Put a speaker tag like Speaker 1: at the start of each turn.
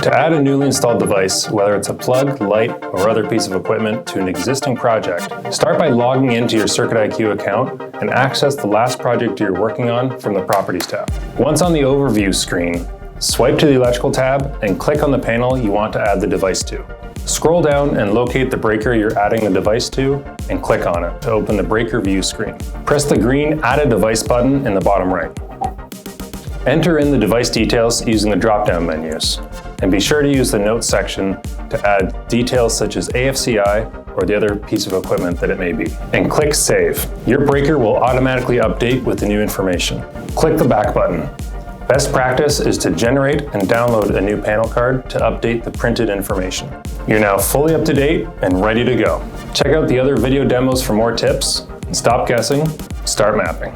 Speaker 1: To add a newly installed device, whether it's a plug, light, or other piece of equipment to an existing project, start by logging into your CircuitIQ account and access the last project you're working on from the Properties tab. Once on the Overview screen, swipe to the Electrical tab and click on the panel you want to add the device to. Scroll down and locate the breaker you're adding the device to and click on it to open the Breaker View screen. Press the green Add a Device button in the bottom right. Enter in the device details using the drop-down menus, and be sure to use the Notes section to add details such as AFCI or the other piece of equipment that it may be. And click Save. Your breaker will automatically update with the new information. Click the Back button. Best practice is to generate and download a new panel card to update the printed information. You're now fully up to date and ready to go. Check out the other video demos for more tips, and stop guessing, start mapping.